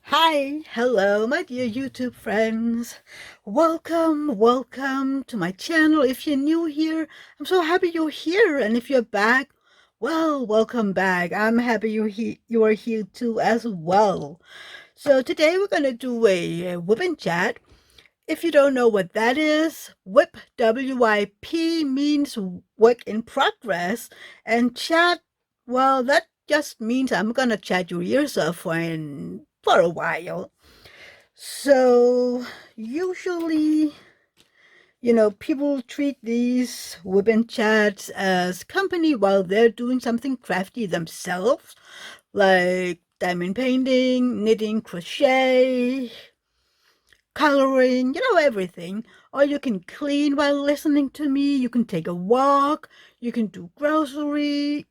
Hi, hello, my dear YouTube friends. Welcome to my channel. If you're new here, I'm so happy you're here. And if you're back, well, welcome back. I'm happy you are here too as well. So today we're going to do a Wip and Chat. If you don't know what that is, Wip, W-I-P, means work in progress. And chat, well, that just means I'm going to chat your ears off for a while. So usually, people treat these women chats as company while they're doing something crafty themselves, like diamond painting, knitting, crochet, coloring, everything. Or you can clean while listening to me. You can take a walk. You can do groceries.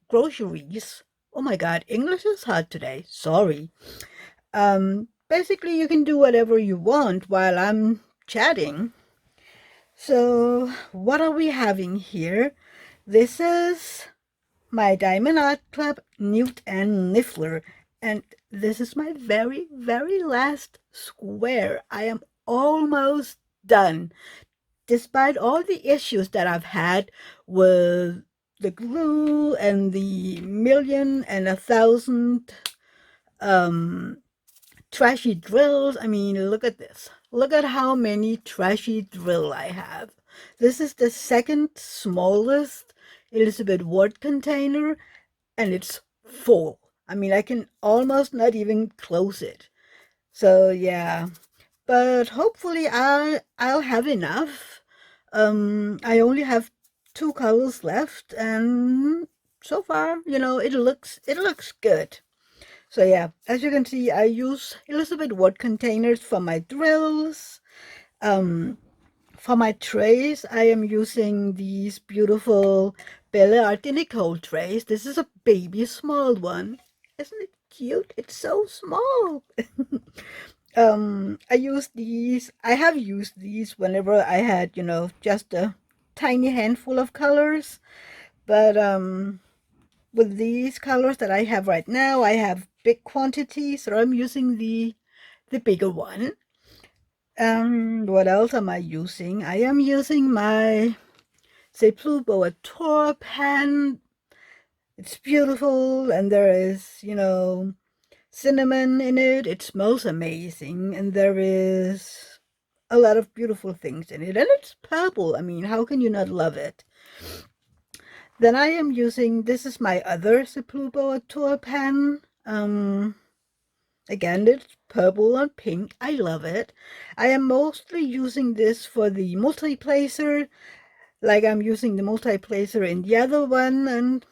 Oh my God, English is hard today. Sorry. Basically, you can do whatever you want while I'm chatting. So, what are we having here? This is my Diamond Art Club Newt and Niffler, and this is my very, very last square. I am almost done, despite all the issues that I've had with the glue and the million and a thousand trashy drills. I mean, look at this. Look at how many trashy drill I have. This is the second smallest Elizabeth Ward container, and it's full. I mean, I can almost not even close it. So yeah, but hopefully I'll have enough. I only have two colors left, and so far, it looks good. So yeah, as you can see, I use Elizabeth Ward containers for my drills. Um, for my trays, I am using these beautiful Art De Nicole trays. This is a baby small one. Isn't it cute? It's so small. I have used these whenever I had, just a tiny handful of colors. But with these colors that I have right now, I have big quantities, so I'm using the bigger one. What else am I using? I am using my SesPlusBeauxAtours pen. It's beautiful, and there is, cinnamon in it. It smells amazing, and there is a lot of beautiful things in it, and it's purple. I mean, how can you not love it? Then I am using, this is my other SesPlusBeauxAtours pen. Again, it's purple and pink. I love it. I am mostly using this for the multi-placer, like I'm using the multi-placer in the other one, and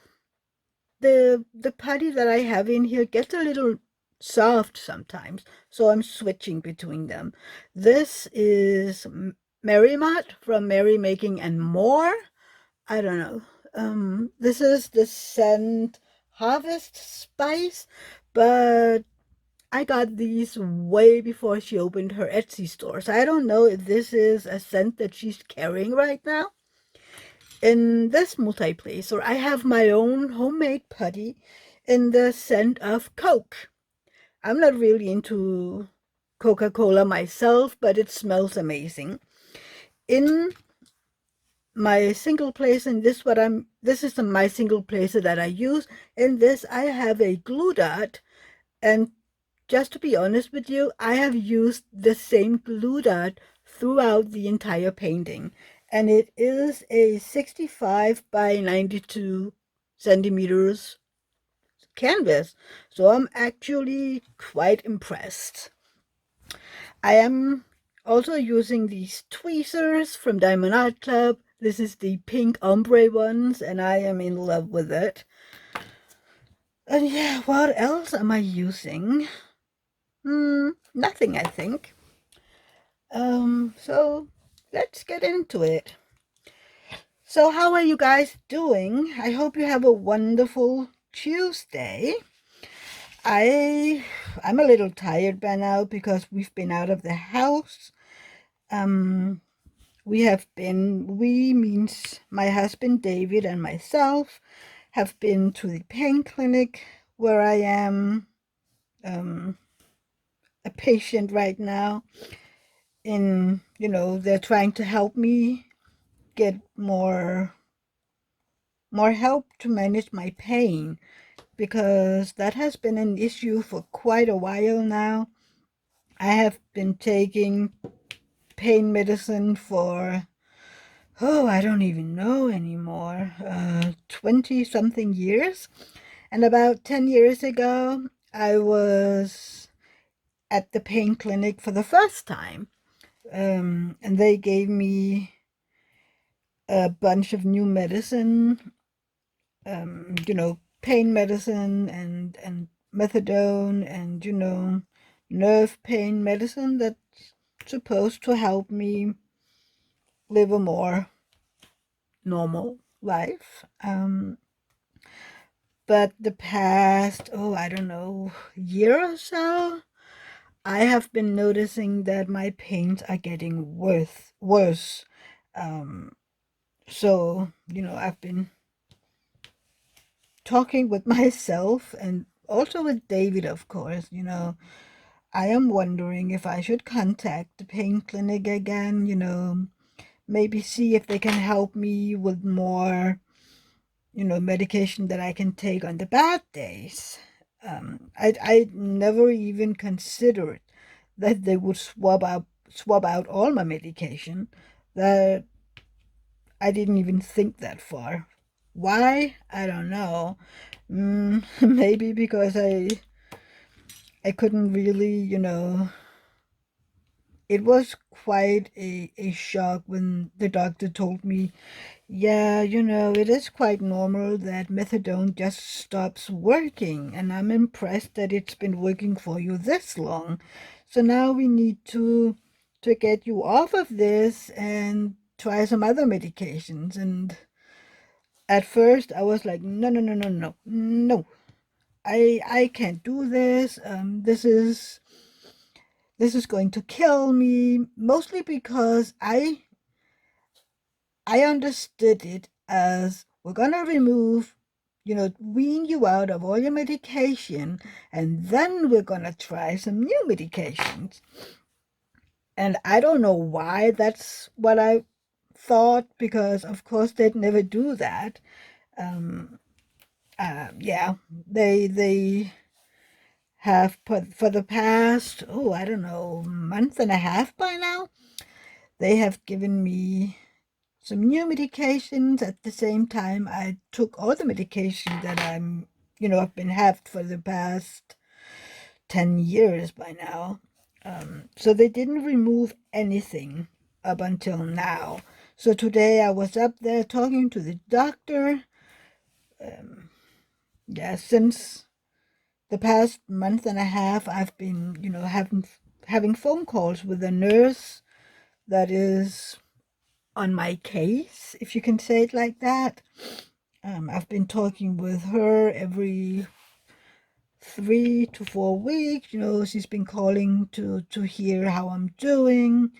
the putty that I have in here gets a little soft sometimes, so I'm switching between them. This is Merrimat from MerryMakingAndMore. I don't know. This is the scent Harvest Spice, but I got these way before she opened her Etsy store, so I don't know if this is a scent that she's carrying right now. In this multi-placer, I have my own homemade putty in the scent of Coke. I'm not really into Coca-Cola myself, but it smells amazing. In my single placer, and this is my single placer that I use. In this, I have a glue dot, and just to be honest with you, I have used the same glue dot throughout the entire painting. And it is a 65 by 92 centimeters canvas. So I'm actually quite impressed. I am also using these tweezers from Diamond Art Club. This is the pink ombre ones, and I am in love with it. And yeah, what else am I using? Nothing, I think. So let's get into it. So how are you guys doing? I hope you have a wonderful Tuesday. I'm a little tired by now because we've been out of the house. We means my husband David and myself have been to the pain clinic where I am a patient right now in, they're trying to help me get more help to manage my pain, because that has been an issue for quite a while now. I have been taking pain medicine for, I don't even know anymore, 20 something years. And about 10 years ago, I was at the pain clinic for the first time. And they gave me a bunch of new medicine, pain medicine and methadone and, nerve pain medicine that's supposed to help me live a more normal life. But the past, I don't know, year or so, I have been noticing that my pains are getting worse. So, I've been talking with myself and also with David, of course. I am wondering if I should contact the pain clinic again, maybe see if they can help me with more, medication that I can take on the bad days. I never even considered that they would swap out all my medication. That I didn't even think that far. Why? I don't know. Maybe because I couldn't really, it was quite a shock when the doctor told me, yeah, it is quite normal that methadone just stops working, and I'm impressed that it's been working for you this long. So now we need to get you off of this and try some other medications. And at first I was like, no, no, no, no, no, no. I can't do this. This is going to kill me, mostly because I understood it as, we're gonna remove, wean you out of all your medication, and then we're gonna try some new medications. And I don't know why that's what I thought, because of course they'd never do that. Um, yeah, they have put, for the past, I don't know, month and a half by now, they have given me some new medications. At the same time, I took all the medication that I've been having for the past 10 years by now. So they didn't remove anything up until now. So today I was up there talking to the doctor. Yeah, since the past month and a half, I've been, having phone calls with a nurse that is on my case, if you can say it like that. I've been talking with her every 3 to 4 weeks. She's been calling to hear how I'm doing.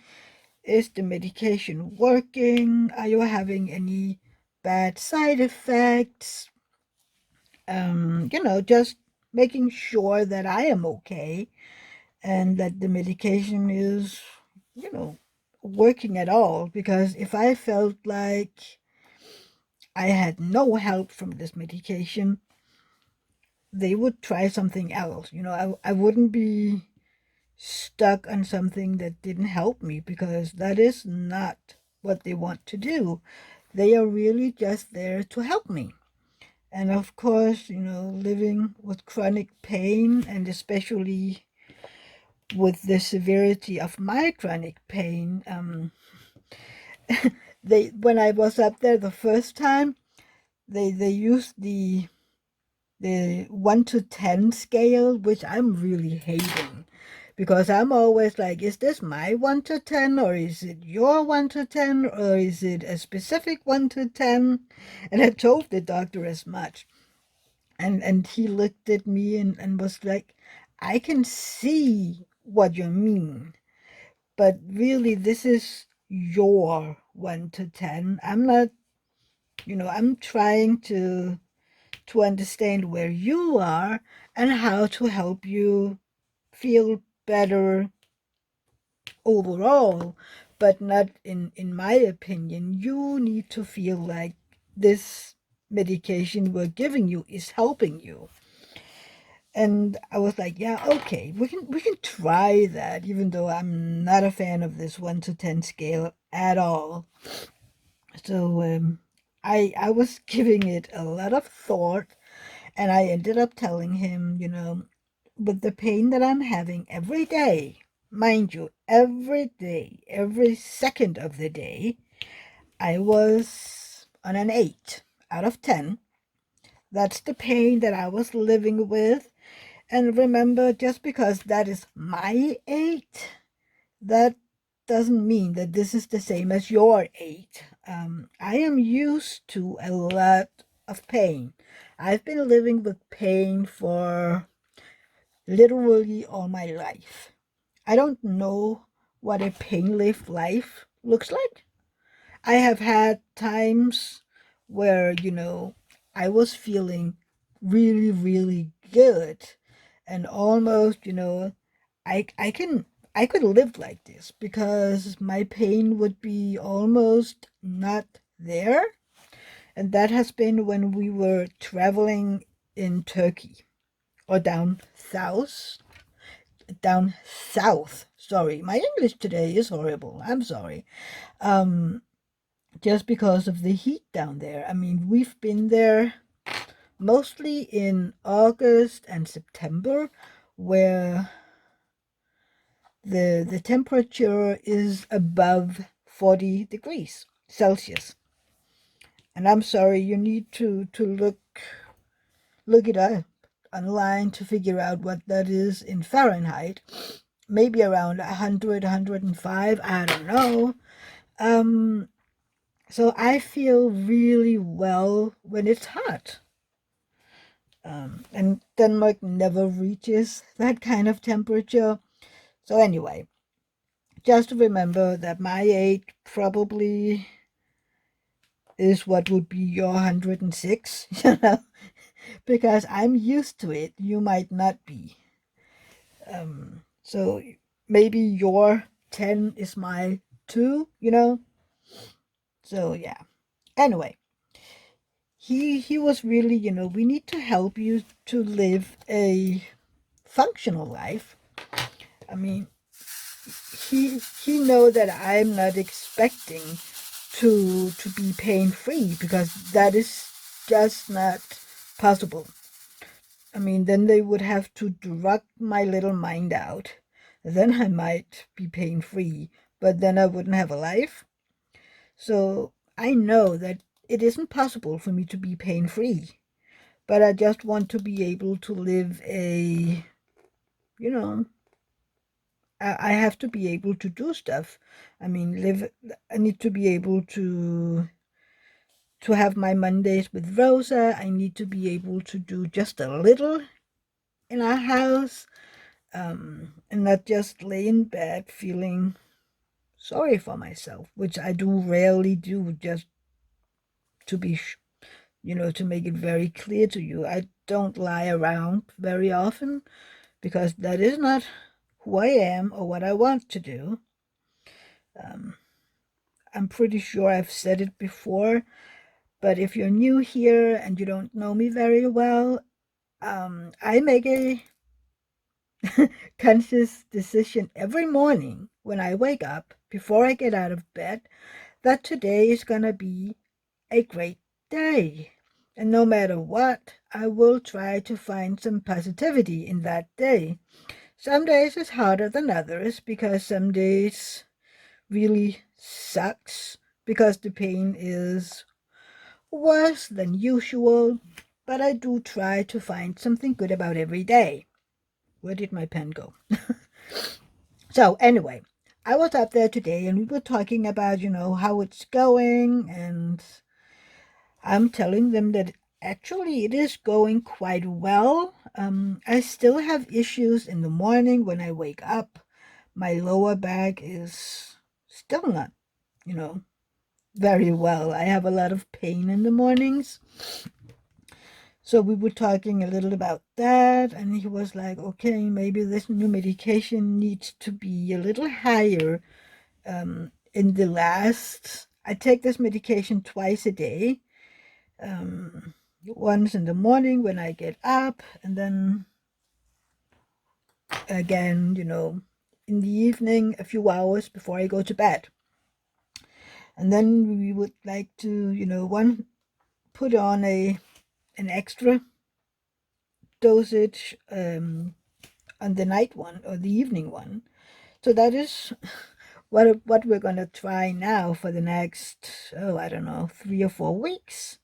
Is the medication working? Are you having any bad side effects? Just making sure that I am okay and that the medication is, working at all. Because if I felt like I had no help from this medication, they would try something else. I wouldn't be stuck on something that didn't help me, because that is not what they want to do. They are really just there to help me. And of course, living with chronic pain, and especially with the severity of my chronic pain, when I was up there the first time, they used the 1 to 10 scale, which I'm really hating, because I'm always like, is this my 1 to 10, or is it your 1 to 10, or is it a specific 1 to 10? And I told the doctor as much. And he looked at me and was like, I can see what you mean, but really this is your 1 to 10. I'm not, I'm trying to understand where you are and how to help you feel better overall, but not in my opinion. You need to feel like this medication we're giving you is helping you. And I was like, yeah, okay, we can try that, even though I'm not a fan of this 1 to 10 scale at all. So I was giving it a lot of thought, and I ended up telling him, with the pain that I'm having every day, mind you, every day, every second of the day, I was on an 8 out of 10. That's the pain that I was living with. And remember, just because that is my 8, that doesn't mean that this is the same as your 8. I am used to a lot of pain. I've been living with pain for literally all my life. I don't know what a painless life looks like. I have had times where, I was feeling really, really good, and almost, I could live like this because my pain would be almost not there. And that has been when we were traveling in Turkey, or down south. Sorry, my English today is horrible. I'm sorry. Just because of the heat down there. I mean, we've been there mostly in August and September, where the temperature is above 40 degrees Celsius. And I'm sorry, you need to look it up online to figure out what that is in Fahrenheit. Maybe around 100, 105, I don't know. So I feel really well when it's hot. And Denmark never reaches that kind of temperature. So anyway, just remember that my 8 probably is what would be your 106, because I'm used to it. You might not be. So maybe your 10 is my 2, So yeah. Anyway, he was really, we need to help you to live a functional life. I mean, he know that I'm not expecting to be pain free, because that is just not possible. I mean, then they would have to drug my little mind out. Then I might be pain free, but then I wouldn't have a life. So I know that it isn't possible for me to be pain free, but I just want to be able to live a, you know, I have to be able to do stuff. I mean, I need to be able to have my Mondays with Rosa. I need to be able to do just a little in our house, and not just lay in bed feeling sorry for myself, which I do rarely do, just to be, to make it very clear to you. I don't lie around very often, because that is not who I am or what I want to do. I'm pretty sure I've said it before, but if you're new here and you don't know me very well, I make a conscious decision every morning when I wake up, before I get out of bed, that today is going to be a great day. And no matter what, I will try to find some positivity in that day. Some days is harder than others, because some days really sucks because the pain is worse than usual, but I do try to find something good about every day. Where did my pen go? So anyway, I was up there today and we were talking about, how it's going, and I'm telling them that actually it is going quite well. I still have issues in the morning when I wake up. My lower back is still not, you know, very well. I have a lot of pain in the mornings. So we were talking a little about that, and he was like, okay, maybe this new medication needs to be a little higher. In the last, I take this medication twice a day. Once in the morning when I get up, and then again, in the evening, a few hours before I go to bed. And then we would like to, one put on an extra dosage on the night one or the evening one. So that is what we're going to try now for the next, I don't know, 3 or 4 weeks.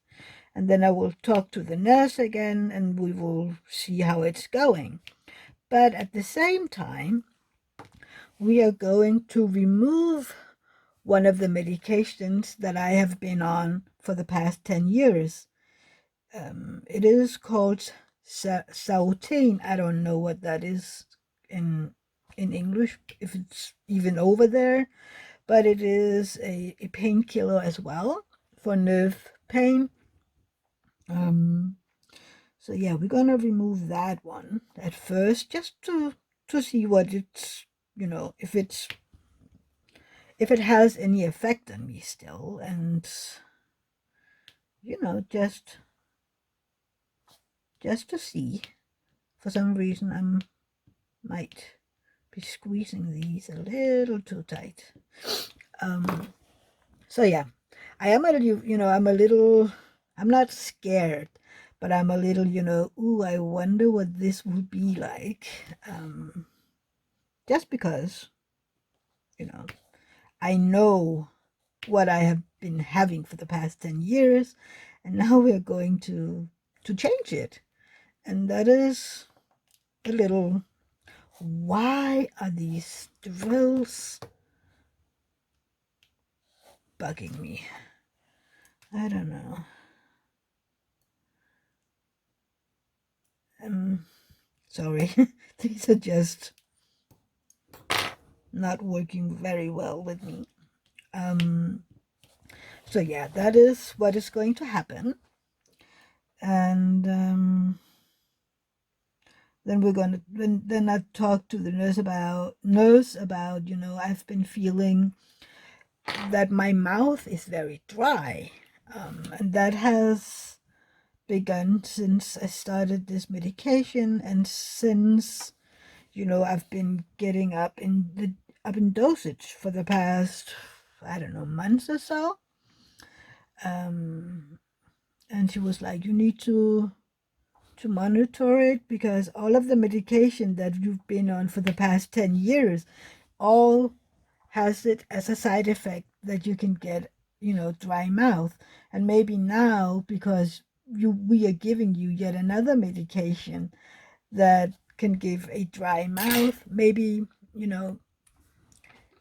And then I will talk to the nurse again and we will see how it's going. But at the same time, we are going to remove one of the medications that I have been on for the past 10 years. It is called Sautane. I don't know what that is in English, if it's even over there, but it is a painkiller as well for nerve pain. So yeah, we're gonna remove that one at first, just to see what it's, if it has any effect on me still, and just to see. For some reason, I might be squeezing these a little too tight. So yeah, I am a little, I'm not scared, but I'm a little, ooh, I wonder what this would be like. Just because, I know what I have been having for the past 10 years, and now we're going to change it. And that is a little, why are these drills bugging me? I don't know. Sorry, these are just not working very well with me. So yeah, that is what is going to happen. And then we're going to, then I talked to the nurse about, I've been feeling that my mouth is very dry. And that has begun since I started this medication, and since, I've been getting up in dosage for the past, I don't know, months or so. And she was like, you need to monitor it, because all of the medication that you've been on for the past 10 years all has it as a side effect that you can get, dry mouth. And maybe now, because we are giving you yet another medication that can give a dry mouth, maybe,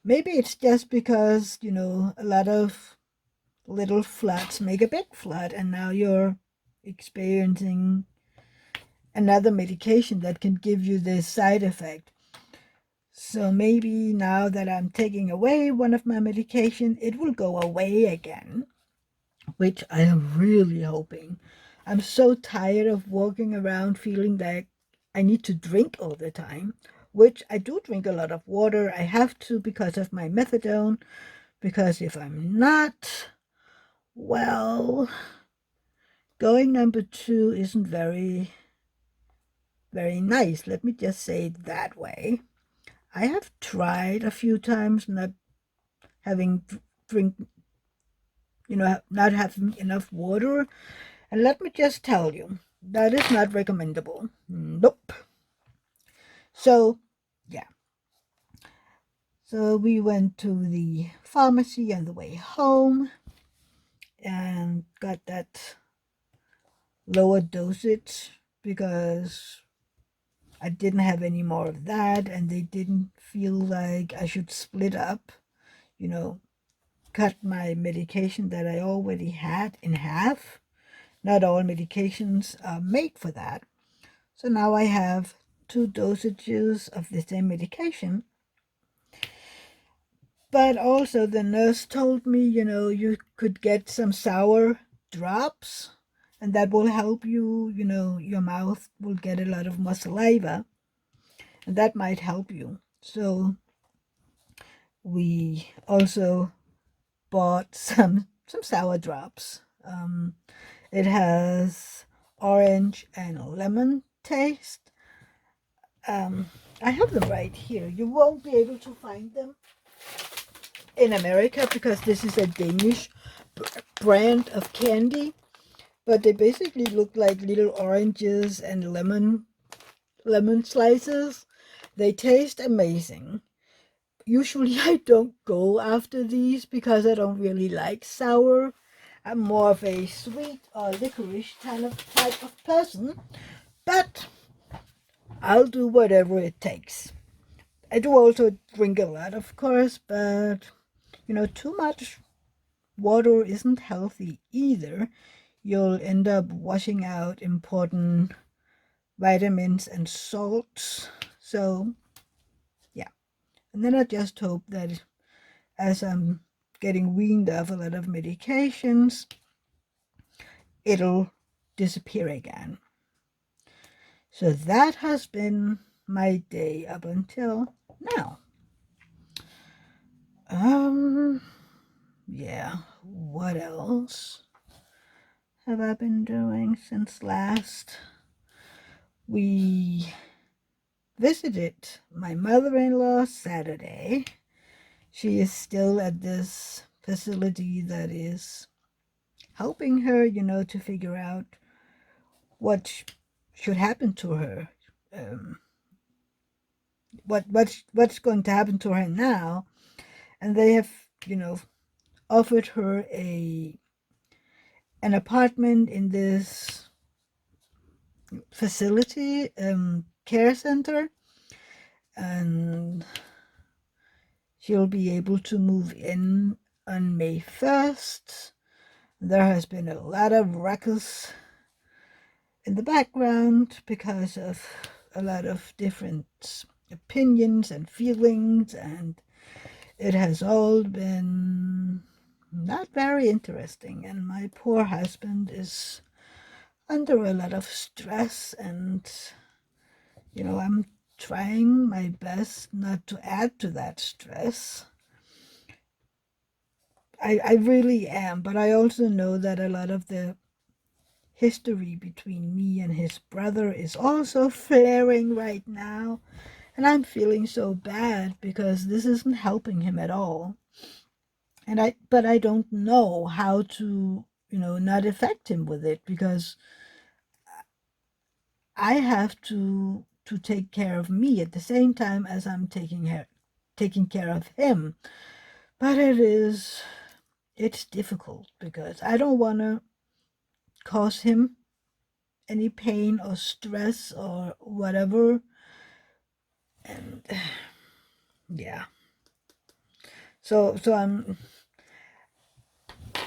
maybe it's just because, a lot of little floods make a big flood, and now you're experiencing another medication that can give you this side effect. So maybe now that I'm taking away one of my medication, it will go away again, which I am really hoping. I'm so tired of walking around feeling like I need to drink all the time, which I do drink a lot of water. I have to, because of my methadone, because if I'm not, well, going number 2 isn't very, very nice. Let me just say it that way. I have tried a few times not having drink, not having enough water, and let me just tell you, that is not recommendable. Nope. So, yeah. So we went to the pharmacy on the way home and got that lower dosage, because I didn't have any more of that, and they didn't feel like I should split up, cut my medication that I already had in half. Not all medications are made for that. So now I have 2 dosages of the same medication. But also the nurse told me, you could get some sour drops, and that will help you, your mouth will get a lot of more saliva, and that might help you. So we also bought some sour drops. It has orange and lemon taste. I have them right here. You won't be able to find them in America because this is a Danish brand of candy, but they basically look like little oranges and lemon slices. They taste amazing. Usually I don't go after these because I don't really like sour. I'm more of a sweet or licorice type of person, but I'll do whatever it takes. I do also drink a lot, of course, but too much water isn't healthy either. You'll end up washing out important vitamins and salts. So, yeah. And then I just hope that as I'm getting weaned off a lot of medications, it'll disappear again. So that has been my day up until now. Yeah, what else have I been doing since last? We visited my mother-in-law Saturday. She is still at this facility that is helping her, to figure out what should happen to her. What's going to happen to her now? And they have, offered her an apartment in this facility, care center, and she'll be able to move in on May 1st. There has been a lot of ruckus in the background because of a lot of different opinions and feelings, and it has all been not very interesting. And my poor husband is under a lot of stress, and I'm trying my best not to add to that stress. I really am, but I also know that a lot of the history between me and his brother is also flaring right now, and I'm feeling so bad because this isn't helping him at all. But I don't know how to, not affect him with it, because I have to take care of me at the same time as I'm taking care of him. But it's difficult because I don't want to cause him any pain or stress or whatever. And yeah. So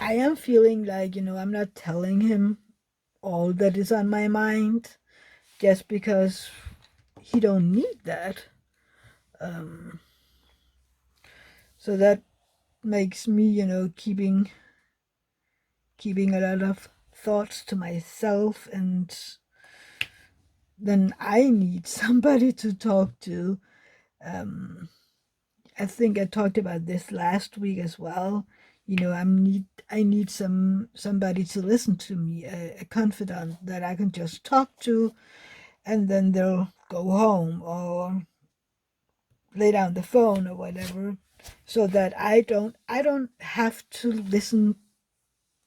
I am feeling like, I'm not telling him all that is on my mind just because he don't need that. So that makes me, keeping a lot of thoughts to myself, and then I need somebody to talk to. I think I talked about this last week as well. I need somebody to listen to me, a confidant that I can just talk to, and then they'll go home or lay down the phone or whatever, so that I don't have to listen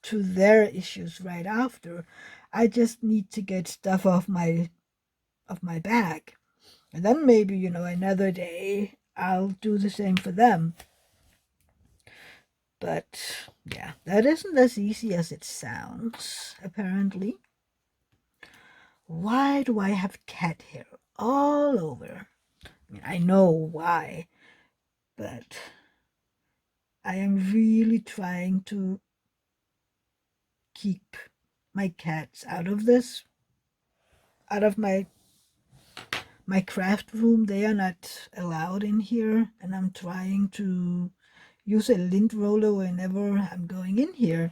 to their issues right after. I just need to get stuff off my back, and then maybe another day I'll do the same for them. But yeah, that isn't as easy as it sounds, apparently. Why do I have cat hair all over? I know why, but I am really trying to keep my cats out of my craft room. They are not allowed in here, and I'm trying to use a lint roller whenever I'm going in here,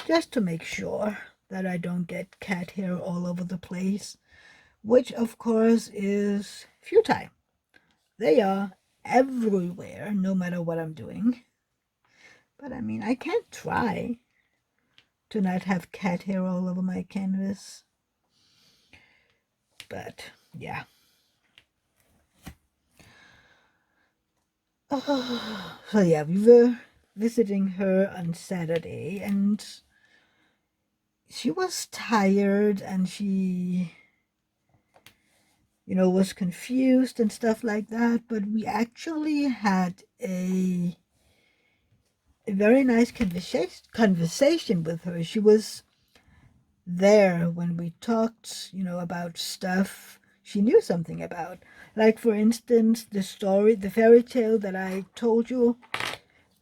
just to make sure that I don't get cat hair all over the place, which of course is futile. They are everywhere, no matter what I'm doing. But I mean, I can't try to not have cat hair all over my canvas. But yeah. So yeah, we were visiting her on Saturday, and she was tired, and she, was confused and stuff like that. But we actually had a very nice conversation with her. She was there when we talked, about stuff she knew something about. Like, for instance, the fairy tale that I told you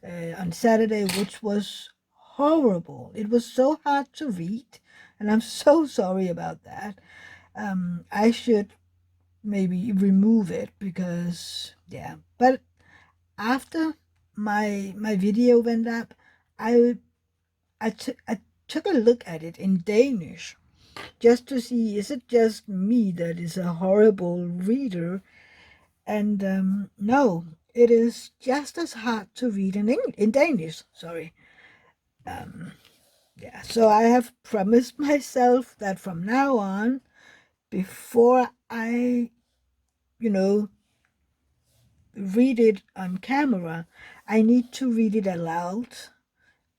on Saturday, which was horrible. It was so hard to read, and I'm so sorry about that. I should maybe remove it because, yeah. But after my video went up, I took a look at it in Danish just to see, is it just me that is a horrible reader? And no, it is just as hard to read in Danish. Sorry. Yeah, so I have promised myself that from now on, before I, read it on camera, I need to read it aloud.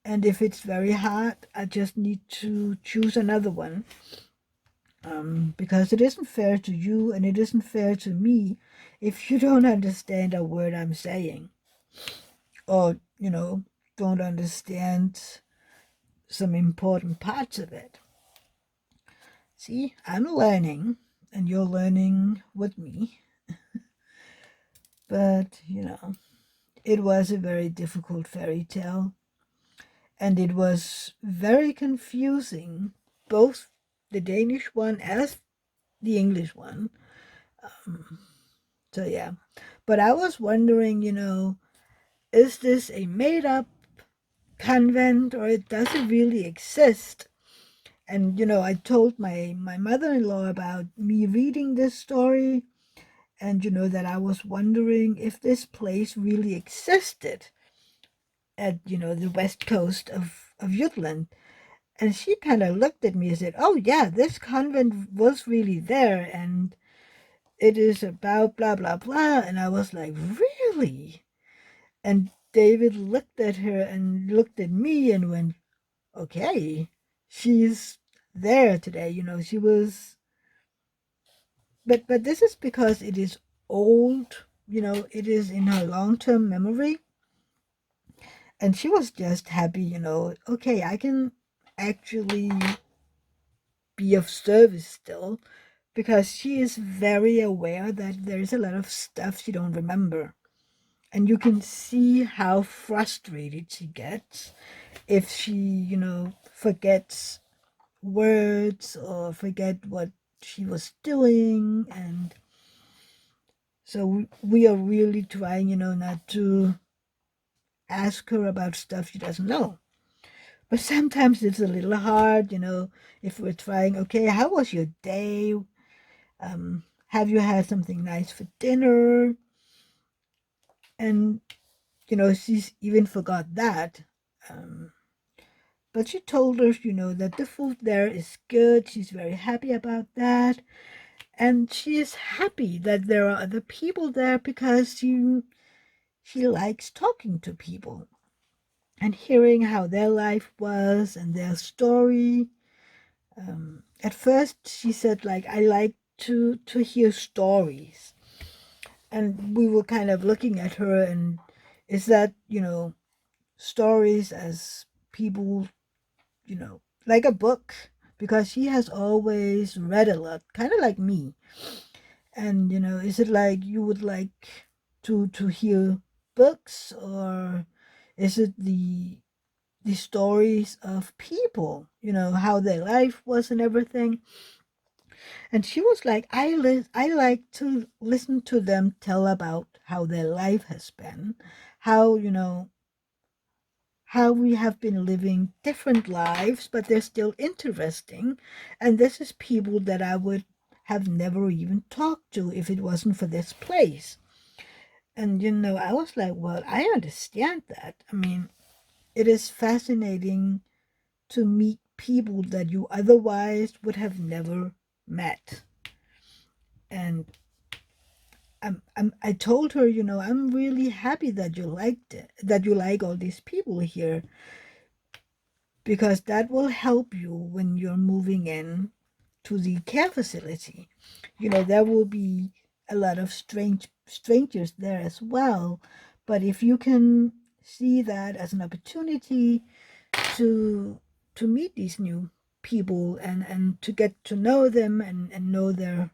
And if it's very hard, I just need to choose another one. Because it isn't fair to you and it isn't fair to me if you don't understand a word I'm saying, or, don't understand some important parts of it. See, I'm learning and you're learning with me. But, it was a very difficult fairy tale, and it was very confusing, both the Danish one as the English one. So yeah, but I was wondering, is this a made-up convent, or does it really exist? And I told my mother-in-law about me reading this story, and that I was wondering if this place really existed at the west coast of Jutland. And she kind of looked at me and said, "Oh yeah, this convent was really there, and it is about blah blah blah." And I was like, "Really?" And David looked at her and looked at me and went, "Okay, she's there today." She was, but this is because it is old. It is in her long-term memory, and she was just happy. Okay, I can actually be of service still, because she is very aware that there is a lot of stuff she don't remember. And you can see how frustrated she gets if she, forgets words or forget what she was doing. And so we are really trying, not to ask her about stuff she doesn't know. But sometimes it's a little hard, if we're trying, okay, how was your day? Have you had something nice for dinner? And, she's even forgot that. But she told us, that the food there is good. She's very happy about that. And she is happy that there are other people there, because she likes talking to people and hearing how their life was and their story. At first she said, like, I like to hear stories. And we were kind of looking at her, and is that, stories as people, like a book? Because she has always read a lot, kind of like me. And, is it like you would like to hear books, or is it the stories of people, how their life was and everything? And she was like, I like to listen to them tell about how their life has been, how, how we have been living different lives, but they're still interesting. And this is people that I would have never even talked to if it wasn't for this place. And, I was like, well, I understand that. I mean, it is fascinating to meet people that you otherwise would have never met. And I told her, I'm really happy that you liked it, that you like all these people here, because that will help you when you're moving in to the care facility. There will be a lot of strangers there as well, but if you can see that as an opportunity to meet these new people and to get to know them and know their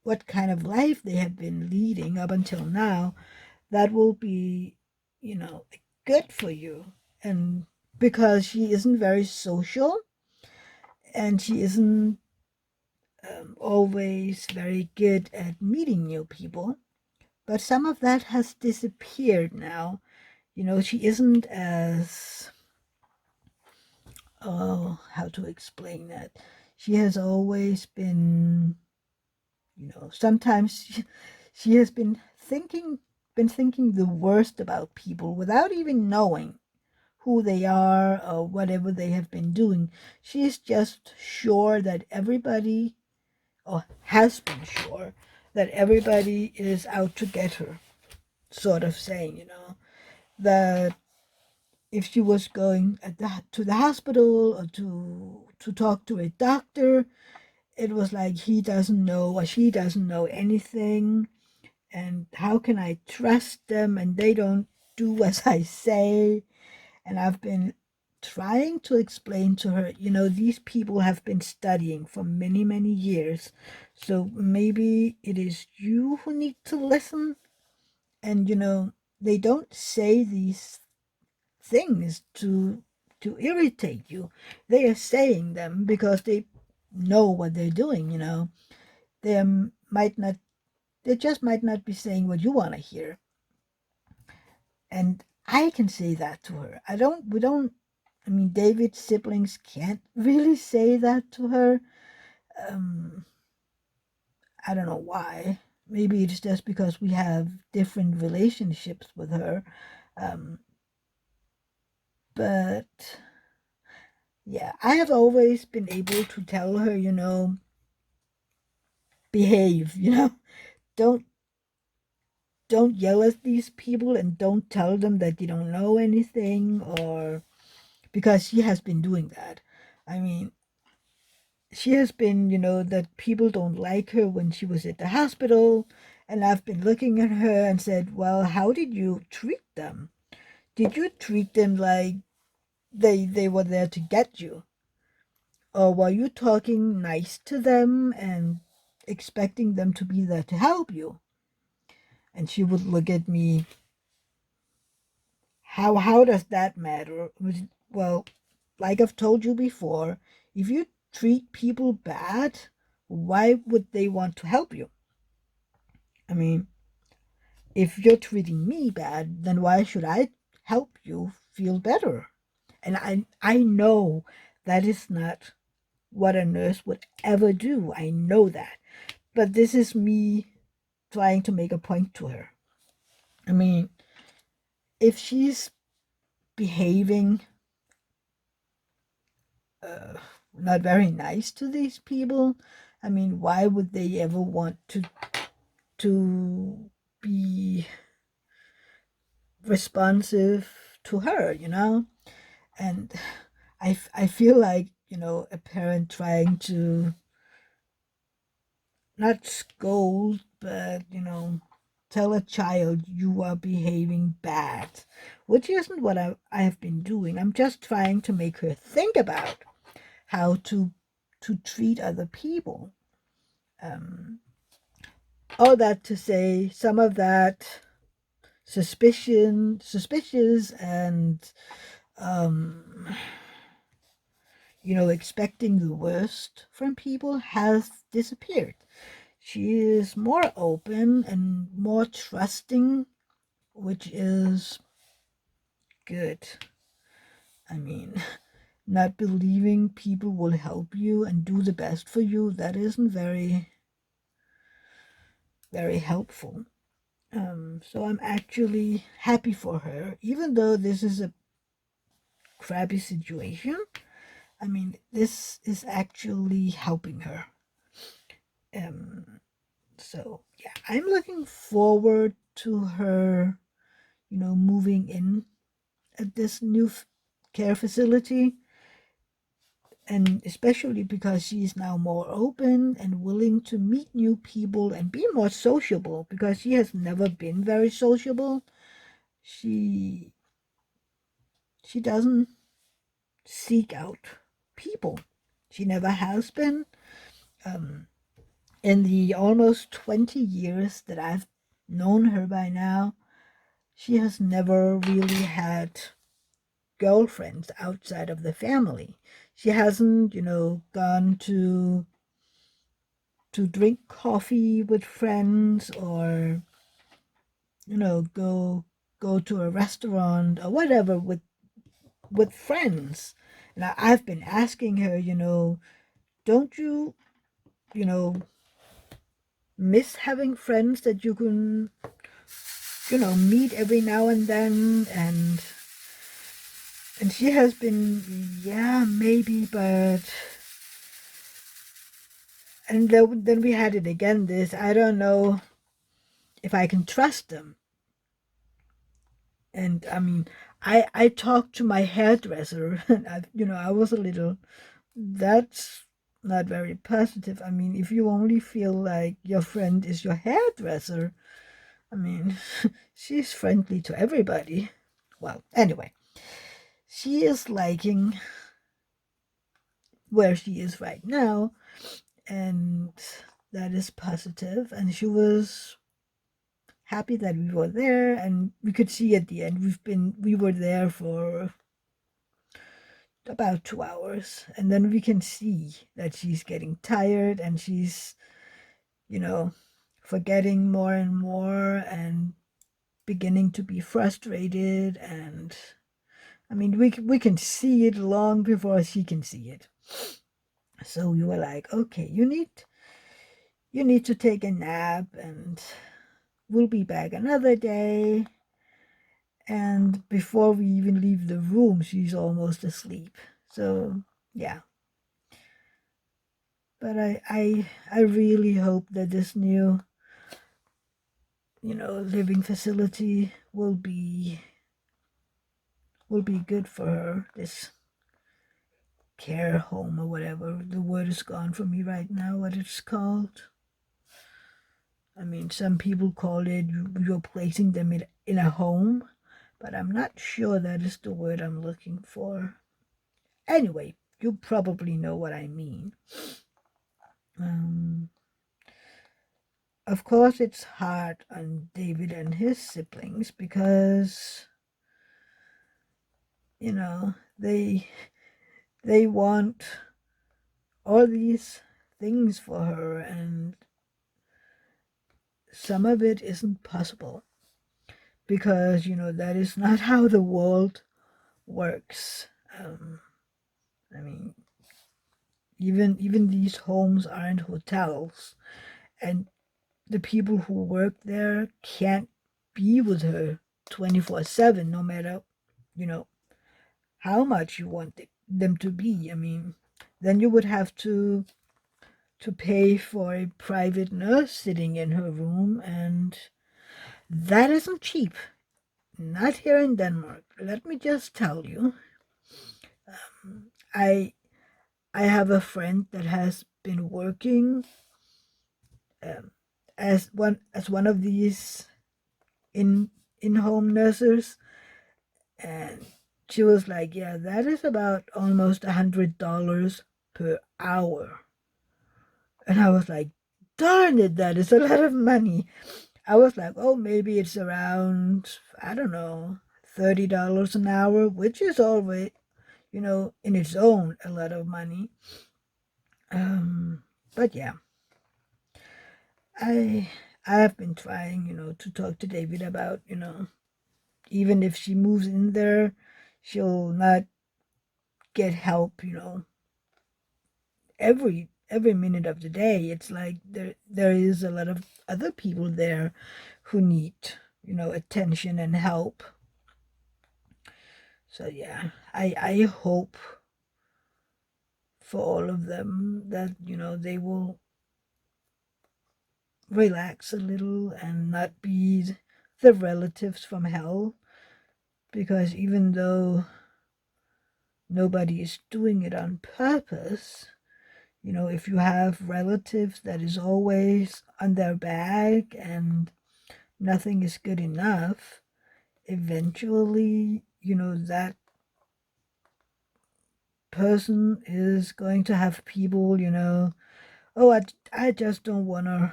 what kind of life they have been leading up until now, that will be good for you. And because she isn't very social and she isn't always very good at meeting new people, but some of that has disappeared now. She isn't as, oh, how to explain that? She has always been, sometimes she has been thinking the worst about people without even knowing who they are or whatever they have been doing. She's just sure that everybody, or has been sure, that everybody is out to get her, sort of saying, that if she was going to the hospital or to talk to a doctor, it was like he doesn't know or she doesn't know anything, and how can I trust them, and they don't do as I say. And I've been trying to explain to her, these people have been studying for many, many years. So maybe it is you who need to listen. And, they don't say these things to irritate you. They are saying them because they know what they're doing, They might not, they just might not be saying what you want to hear. And I can say that to her. I mean, David's siblings can't really say that to her. I don't know why. Maybe it's just because we have different relationships with her. Um, but yeah, I have always been able to tell her, behave, don't don't yell at these people and don't tell them that you don't know anything, or because she has been doing that. I mean, she has been, that people don't like her when she was at the hospital. And I've been looking at her and said, well, how did you treat them? Did you treat them like they were there to get you? Or were you talking nice to them and expecting them to be there to help you? And she would look at me, how does that matter? Well, like I've told you before, if you treat people bad, why would they want to help you? I mean, if you're treating me bad, then why should I help you feel better? And I know that is not what a nurse would ever do. I know that. But this is me trying to make a point to her. I mean, if she's behaving not very nice to these people, I mean, why would they ever want to be responsive to her, And I feel like, a parent trying to not scold, but, tell a child you are behaving bad, which isn't what I have been doing. I'm just trying to make her think about how to treat other people. All that to say, some of that suspicious and expecting the worst from people has disappeared. She is more open and more trusting, which is good. I mean, not believing people will help you and do the best for you, that isn't very, very helpful. So I'm actually happy for her, even though this is a crappy situation. I mean, this is actually helping her. So yeah, I'm looking forward to her, moving in at this new care facility, and especially because she's now more open and willing to meet new people and be more sociable, because she has never been very sociable. She doesn't seek out people. She never has been. In the almost 20 years that I've known her by now, she has never really had girlfriends outside of the family. She hasn't, gone to drink coffee with friends, or go to a restaurant or whatever with friends. And I've been asking her, don't you, you know miss having friends that you can, meet every now and then? And she has been, yeah, maybe, but... And then we had it again, this, I don't know if I can trust them. And I mean, I talked to my hairdresser, and I was a little, that's not very positive. I mean, if you only feel like your friend is your hairdresser, I mean, she's friendly to everybody. Well, anyway, she is liking where she is right now, and that is positive. And she was happy that we were there, and we could see at the end we were there for about 2 hours, and then we can see that she's getting tired, and she's, forgetting more and more, and beginning to be frustrated. And I mean, we can see it long before she can see it. So we were like, okay, you need to take a nap, and we'll be back another day. And before we even leave the room, she's almost asleep. So yeah. But I really hope that this new, living facility will be good for her. This care home, or whatever the word is gone from me right now, what it's called. I mean, some people call it you're placing them in a home, but I'm not sure that is the word I'm looking for. Anyway, you probably know what I mean. Of course, it's hard on David and his siblings, because, they want all these things for her, and some of it isn't possible, because, that is not how the world works. I mean, even these homes aren't hotels, and the people who work there can't be with her 24/7, no matter, how much you want them to be. I mean, then you would have to pay for a private nurse sitting in her room, and that isn't cheap. Not here in Denmark. Let me just tell you. I have a friend that has been working as one of these in-home nurses, and she was like, yeah, that is about almost $100 per hour. And I was like, darn it, that is a lot of money. I was like, oh, maybe it's around, I don't know, $30 an hour, which is always, in its own a lot of money. But yeah, I have been trying, to talk to David about, even if she moves in there, she'll not get help, every minute of the day. It's like there is a lot of other people there who need, attention and help. So yeah, I hope for all of them that, they will relax a little and not be the relatives from hell, because even though nobody is doing it on purpose, if you have relatives that is always on their back and nothing is good enough, eventually, that person is going to have people, oh, I just don't want to,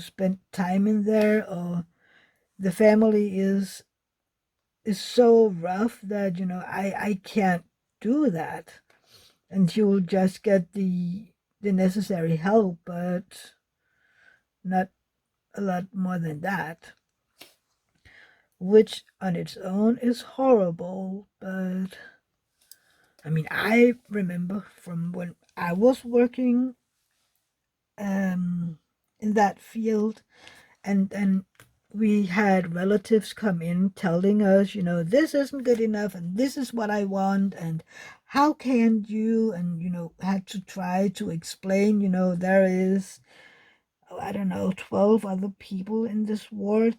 spend time in there, or the family is so rough that, I can't do that. And you'll just get the necessary help, but not a lot more than that, which on its own is horrible. But I mean, I remember from when I was working in that field, and we had relatives come in telling us, this isn't good enough, and this is what I want, and how can you, and had to try to explain, there is, I don't know, 12 other people in this ward,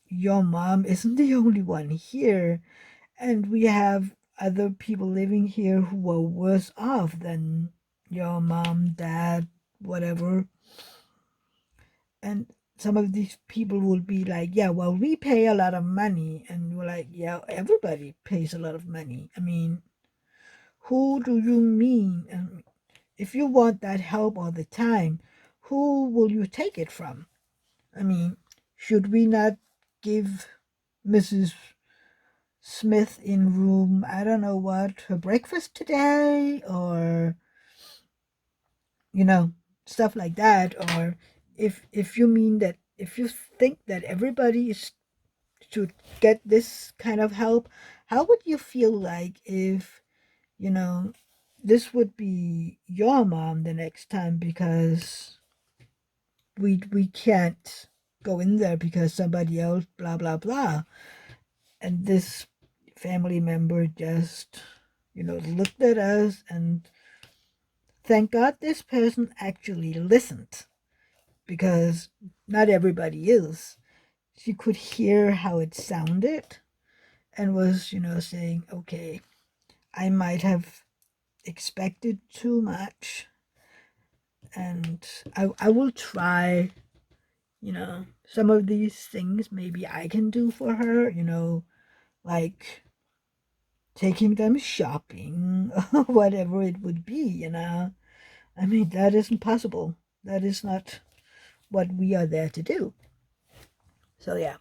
your mom isn't the only one here, and we have other people living here who were worse off than your mom, dad, whatever. And some of these people will be like, yeah, well, we pay a lot of money. And we're like, yeah, everybody pays a lot of money. I mean, who do you mean? And if you want that help all the time, who will you take it from? I mean, should we not give Mrs. Smith in room, I don't know what, her breakfast today? Or, stuff like that. Or if you mean that, if you think that everybody should get this kind of help, how would you feel like if, this would be your mom the next time, because we can't go in there because somebody else blah blah blah, and this family member just, looked at us, and thank God this person actually listened, because not everybody is. She could hear how it sounded and was, saying, okay, I might have expected too much, and I will try, some of these things maybe I can do for her, like taking them shopping or whatever it would be, I mean, that isn't possible. That is not what we are there to do. So yeah.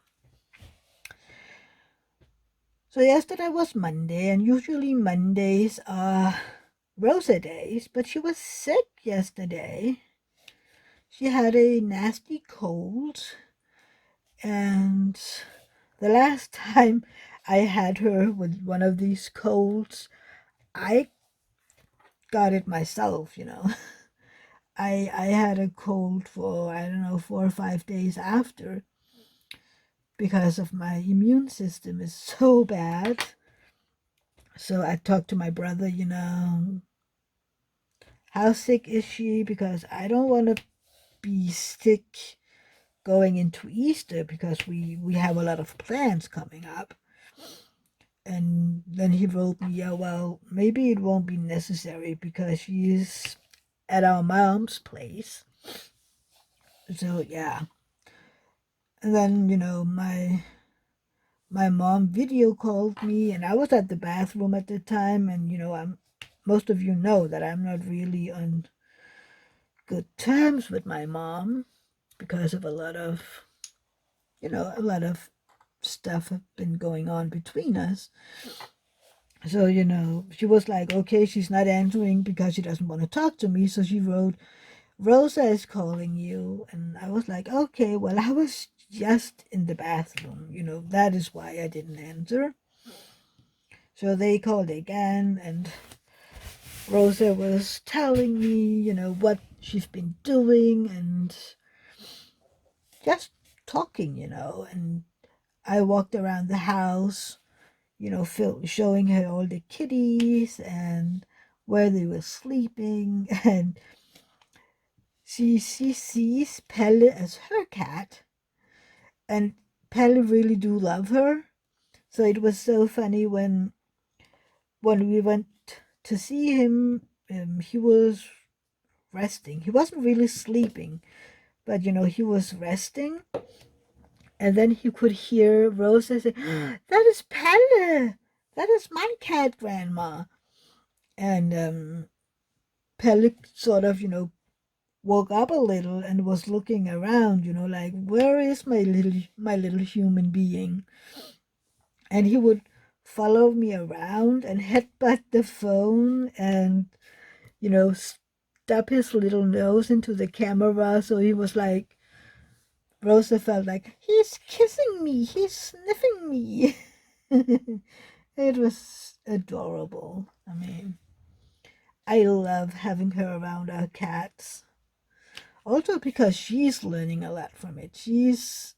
So yesterday was Monday, and usually Mondays are Rosa days, but she was sick yesterday. She had a nasty cold, and the last time I had her with one of these colds, I got it myself, I had a cold for, I don't know, 4 or 5 days after, because of my immune system is so bad. So I talked to my brother, how sick is she? Because I don't want to be sick going into Easter, because we have a lot of plans coming up. And then he wrote me, yeah, well, maybe it won't be necessary because she's at our mom's place. So yeah. And then, my mom video called me, and I was at the bathroom at the time, and most of you know that I'm not really on good terms with my mom, because of a lot of stuff have been going on between us. So, she was like, okay, she's not answering because she doesn't want to talk to me. So she wrote, Rosa is calling you. And I was like, okay, well, I was just in the bathroom. That is why I didn't answer. So they called again, and Rosa was telling me, what she's been doing and just talking, and I walked around the house, showing her all the kitties and where they were sleeping, and she sees Pelle as her cat, and Pelle really do love her. So it was so funny when we went to see him. He was resting. He wasn't really sleeping, but he was resting. And then he could hear Rosa say, "That is Pelle. That is my cat, Grandma." And Pelle sort of, woke up a little and was looking around, like, where is my little human being? And he would follow me around and headbutt the phone and, stuff his little nose into the camera. So he was like, Rosa felt like, he's kissing me, he's sniffing me. It was adorable. I mean, I love having her around our cats. Also because she's learning a lot from it. She's,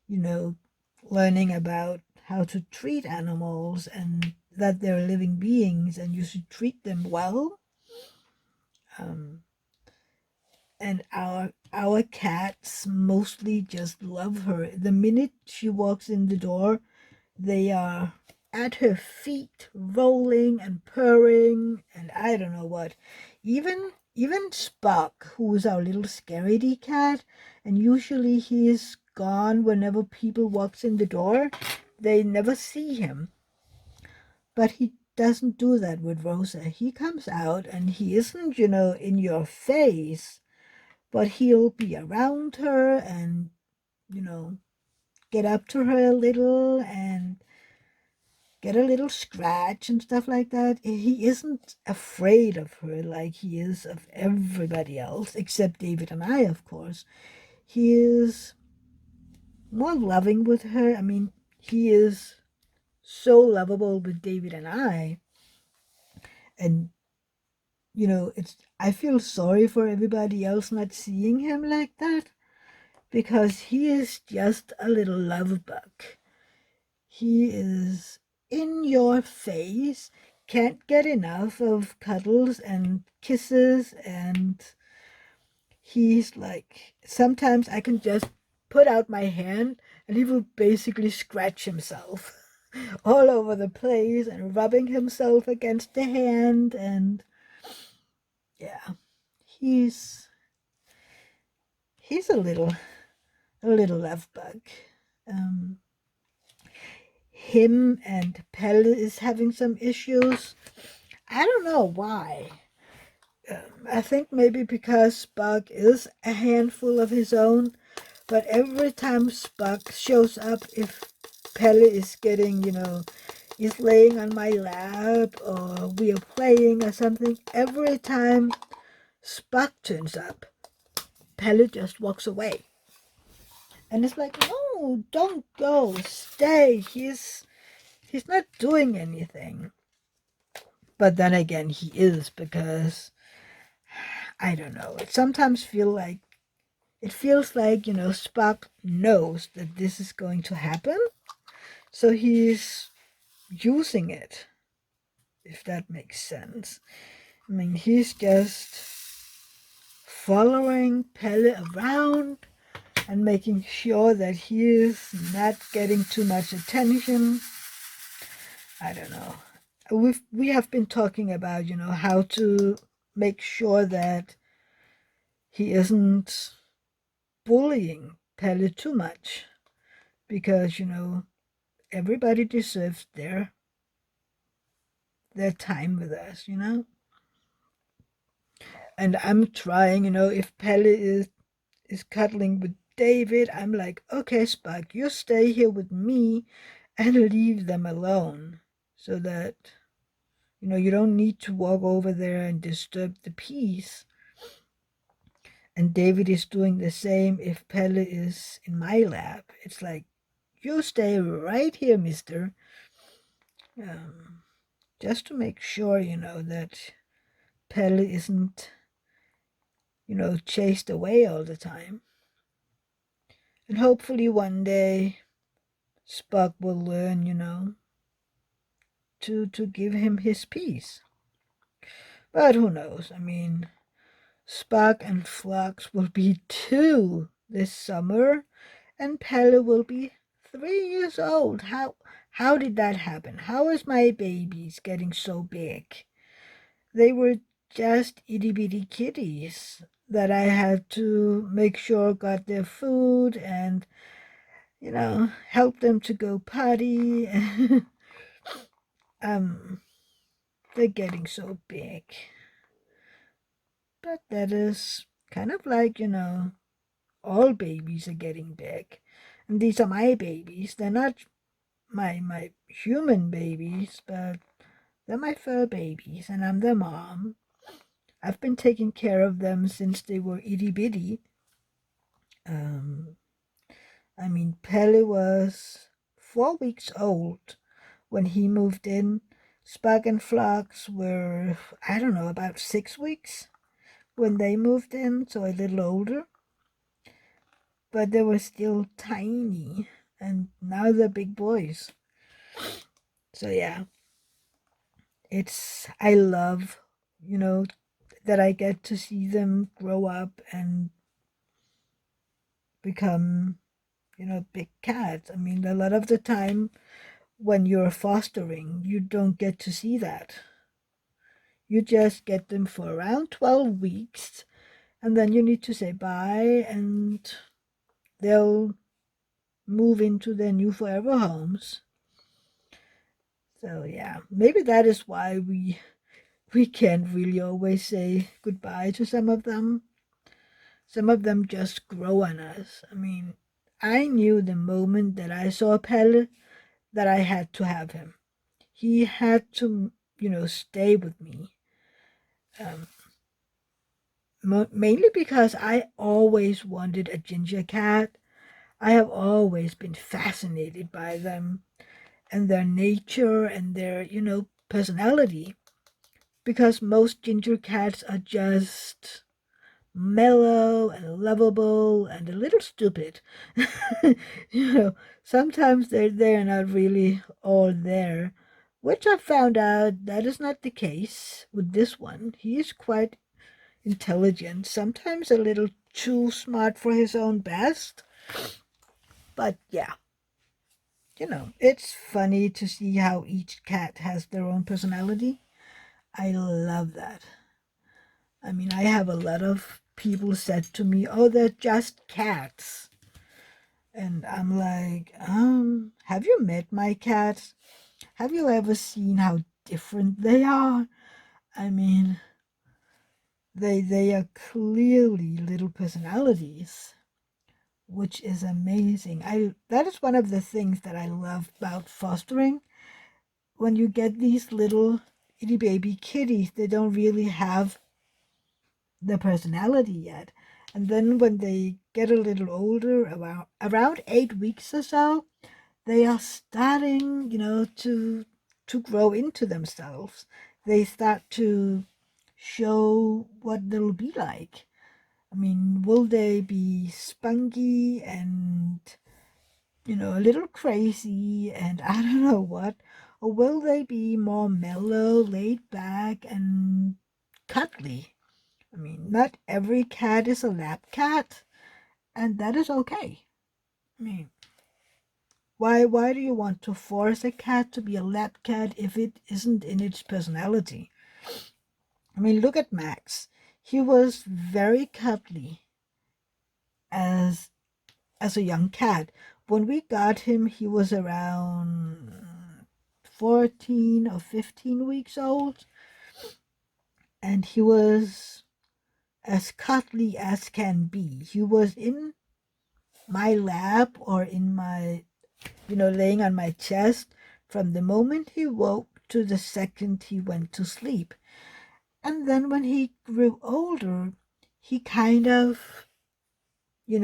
learning about how to treat animals and that they're living beings and you should treat them well. And our cats mostly just love her. The minute she walks in the door, they are at her feet, rolling and purring, and I don't know what. Even Spock, who is our little scaredy cat, and usually he is gone whenever people walks in the door. They never see him. But he doesn't do that with Rosa. He comes out and he isn't, in your face, but he'll be around her and, get up to her a little and get a little scratch and stuff like that. He isn't afraid of her like he is of everybody else, except David and I, of course. He is more loving with her. I mean, he is so lovable with David and I. And, I feel sorry for everybody else not seeing him like that, because he is just a little love bug. He is in your face, can't get enough of cuddles and kisses, and he's like, sometimes I can just put out my hand and he will basically scratch himself all over the place and rubbing himself against the hand. And yeah, he's a little love bug. Him and Pelle is having some issues. I don't know why. I think maybe because Spock is a handful of his own, but every time Spock shows up, if Pelle is getting, is laying on my lap or we are playing or something, every time Spock turns up, Pelle just walks away. And it's like, no, don't go, stay. He's not doing anything. But then again, he is, because I don't know. It sometimes feels like Spock knows that this is going to happen, so he's using it, if that makes sense. I mean, he's just following Pelle around and making sure that he is not getting too much attention. I don't know. We have been talking about, how to make sure that he isn't bullying Pelle too much, because, everybody deserves their time with us, And I'm trying, if Pelle is cuddling with David, I'm like, okay, Spock, you stay here with me and leave them alone, so that, you don't need to walk over there and disturb the peace. And David is doing the same if Pelle is in my lap. It's like, you stay right here, mister. Um, just to make sure, that Pelle isn't, chased away all the time. And hopefully one day Spock will learn, to give him his peace. But who knows? I mean, Spock and Phlox will be 2 this summer, and Pelle will be 3 years old. How did that happen? How is my babies getting so big? They were just itty bitty kitties that I had to make sure got their food and help them to go potty. They're getting so big. But that is kind of like, all babies are getting big. And these are my babies. They're not my human babies, but they're my fur babies, and I'm their mom. I've been taking care of them since they were itty bitty. I mean, Pelle was 4 weeks old when he moved in. Spock and Phlox were, I don't know, about 6 weeks when they moved in, so a little older. But they were still tiny, and now they're big boys. So yeah, I love, that I get to see them grow up and become, big cats. I mean, a lot of the time when you're fostering, you don't get to see that. You just get them for around 12 weeks, and then you need to say bye, and they'll move into their new forever homes. So yeah, maybe that is why we can't really always say goodbye to some of them. Some of them just grow on us. I mean, I knew the moment that I saw Pelle that I had to have him. He had to, stay with me. Mainly because I always wanted a ginger cat. I have always been fascinated by them and their nature and their, personality. Because most ginger cats are just mellow and lovable and a little stupid. you know, Sometimes they're not really all there, which I found out that is not the case with this one. He is quite intelligent, sometimes a little too smart for his own best. But yeah, it's funny to see how each cat has their own personality. I love that. I mean, I have a lot of people said to me, "Oh, they're just cats." And I'm like, have you met my cats? Have you ever seen how different they are? I mean, they are clearly little personalities, which is amazing. That is one of the things that I love about fostering. When you get these little itty baby kitties, they don't really have the personality yet. And then when they get a little older, around 8 weeks or so, they are starting, to grow into themselves. They start to show what they'll be like. I mean, will they be spunky and, a little crazy and I don't know what? Or will they be more mellow, laid back, and cuddly? I mean, not every cat is a lap cat, and that is okay. I mean, why do you want to force a cat to be a lap cat if it isn't in its personality? I mean, look at Max. He was very cuddly as a young cat. When we got him, he was around 14 or 15 weeks old, and he was as cuddly as can be. He was in my lap or in my, laying on my chest from the moment he woke to the second he went to sleep. And then when he grew older, he kind of, he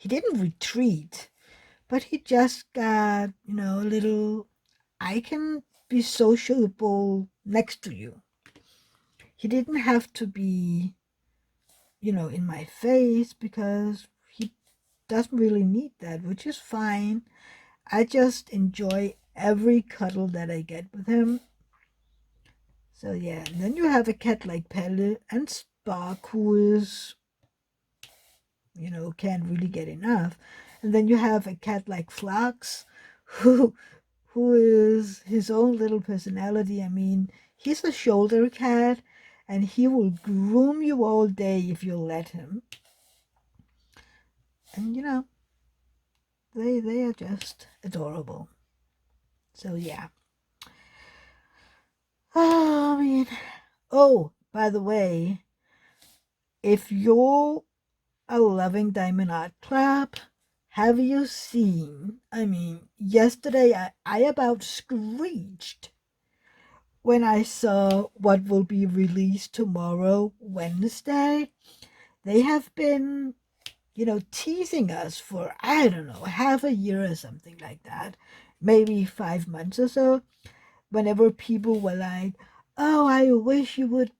didn't retreat, but he just got, a little, I can be sociable next to you. He didn't have to be, in my face because he doesn't really need that, which is fine. I just enjoy every cuddle that I get with him. So yeah, and then you have a cat like Pelle and Spark, who is, can't really get enough. And then you have a cat like Flux, who is his own little personality. I mean, he's a shoulder cat, and he will groom you all day if you'll let him. And they are just adorable. So yeah. Oh, I mean, by the way, if you're a loving Diamond Art Club, have you seen? I mean, yesterday I about screeched when I saw what will be released tomorrow, Wednesday. They have been, teasing us for, I don't know, half a year or something like that, maybe 5 months or so, whenever people were like, oh, I wish you would,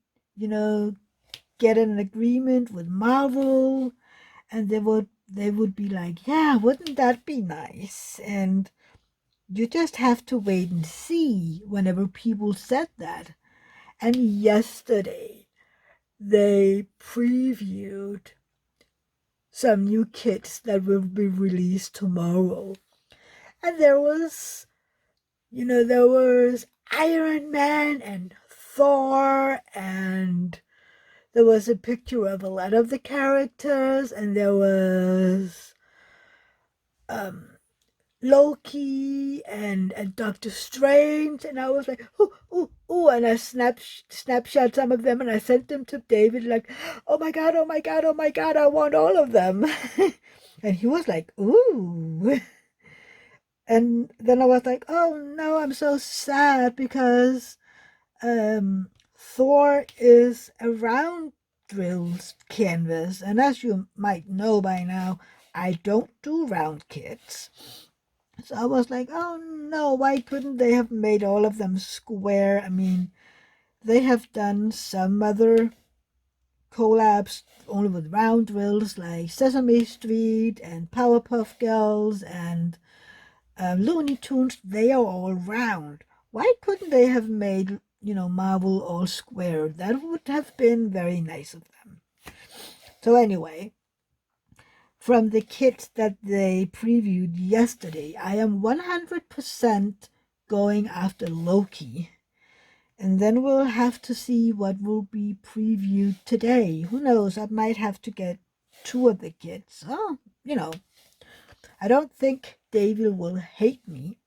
get an agreement with Marvel, and they would be like, yeah, wouldn't that be nice? And you just have to wait and see whenever people said that. And yesterday they previewed some new kits that will be released tomorrow. And there was Iron Man and Thor, and there was a picture of a lot of the characters, and there was Loki and Doctor Strange, and I was like, ooh, ooh, ooh, and I snapshot some of them, and I sent them to David, like, oh my god, oh my god, oh my god, I want all of them. And he was like, ooh. And then I was like, oh no, I'm so sad because Thor is a round drills canvas, and as you might know by now, I don't do round kits. So I was like, oh no, why couldn't they have made all of them square? I mean, they have done some other collabs only with round drills, like Sesame Street and Powerpuff Girls and Looney Tunes. They are all round. Why couldn't they have made, Marvel all square? That would have been very nice of them. So anyway, from the kit that they previewed yesterday, I am 100% going after Loki. And then we'll have to see what will be previewed today. Who knows? I might have to get 2 of the kits. Oh, I don't think David will hate me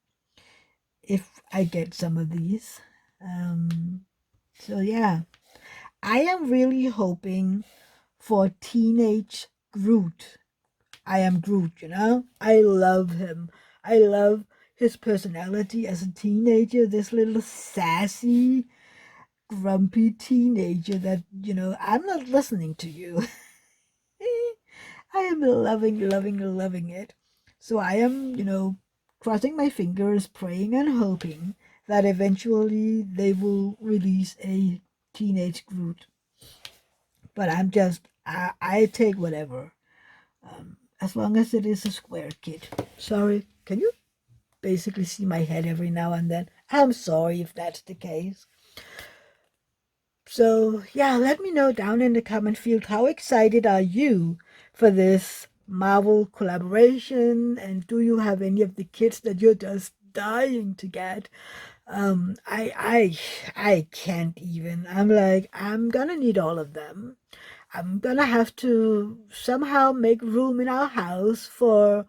if I get some of these. So yeah, I am really hoping for Teenage Groot. I am Groot, I love him. I love his personality as a teenager, this little sassy, grumpy teenager that, I'm not listening to you. I am loving, loving, loving it. So I am, crossing my fingers, praying and hoping that eventually they will release a Teenage Groot. But I take whatever. As long as it is a square kit. Sorry, can you basically see my head every now and then? I'm sorry if that's the case. So yeah, let me know down in the comment field, how excited are you for this Marvel collaboration, and do you have any of the kits that you're just dying to get? I can't even. I'm like, I'm gonna need all of them. I'm gonna have to somehow make room in our house for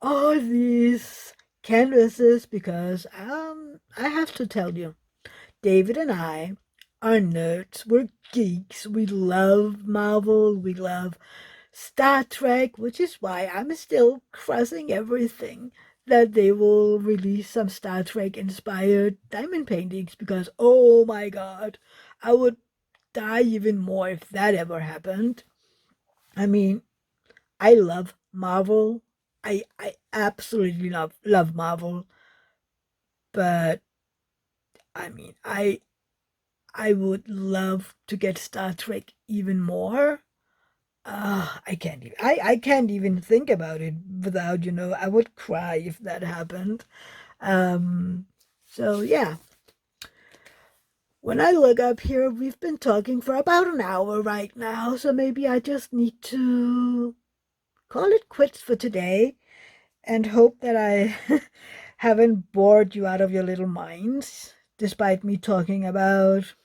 all these canvases because I have to tell you, David and I are nerds. We're geeks. We love Marvel. We love Star Trek, which is why I'm still crossing everything that they will release some Star Trek inspired diamond paintings because, oh my god, I would die even more if that ever happened. I mean, I love Marvel. I absolutely love Marvel, but I mean, I would love to get Star Trek even more. I can't even think about it without, I would cry if that happened. Um, so yeah, when I look up here, we've been talking for about an hour right now, so maybe I just need to call it quits for today and hope that I haven't bored you out of your little minds, despite me talking about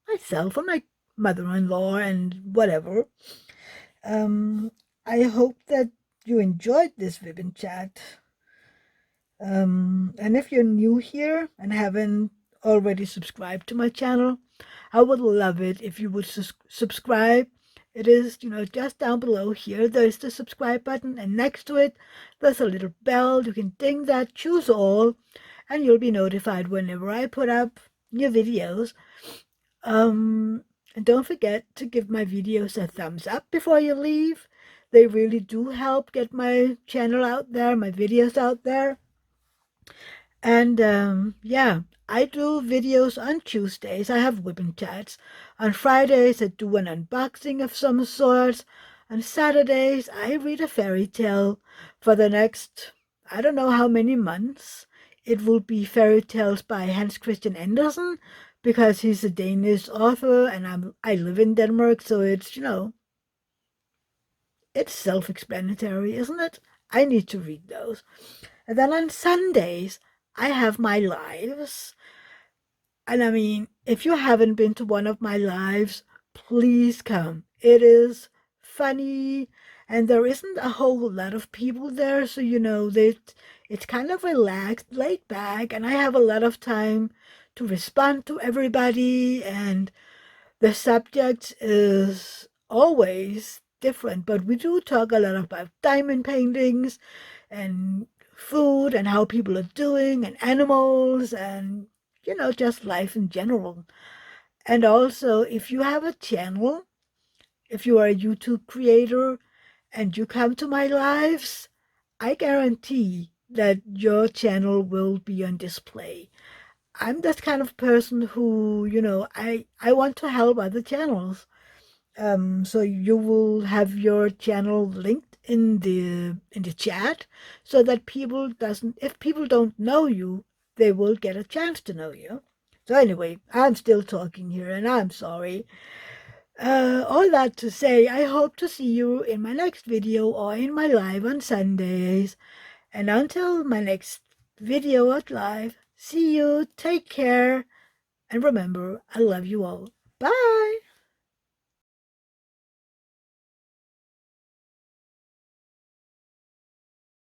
myself and my mother-in-law and whatever. Um, I hope that you enjoyed this Wip Chat. And if you're new here and haven't already subscribed to my channel, I would love it if you would subscribe. It is, just down below here. There's the subscribe button, and next to it, there's a little bell. You can ding that, choose all, and you'll be notified whenever I put up new videos. And don't forget to give my videos a thumbs up before you leave. They really do help get my channel out there, my videos out there. And yeah, I do videos on Tuesdays. I have Wip Chats. On Fridays, I do an unboxing of some sorts. On Saturdays, I read a fairy tale for the next, I don't know how many months. It will be fairy tales by Hans Christian Andersen because he's a Danish author and I live in Denmark, so it's, it's self-explanatory, isn't it? I need to read those. And then on Sundays, I have my lives. And I mean, if you haven't been to one of my lives, please come. It is funny, and there isn't a whole lot of people there, so it's kind of relaxed, laid back, and I have a lot of time to respond to everybody, and the subject is always different, but we do talk a lot about diamond paintings and food and how people are doing and animals and, just life in general. And also, if you have a channel, if you are a YouTube creator and you come to my lives, I guarantee that your channel will be on display. I'm that kind of person who, I want to help other channels. So you will have your channel linked in the chat so that if people don't know you, they will get a chance to know you. So anyway, I'm still talking here and I'm sorry. All that to say, I hope to see you in my next video or in my live on Sundays. And until my next video at live, see you, take care, and remember, I love you all. Bye!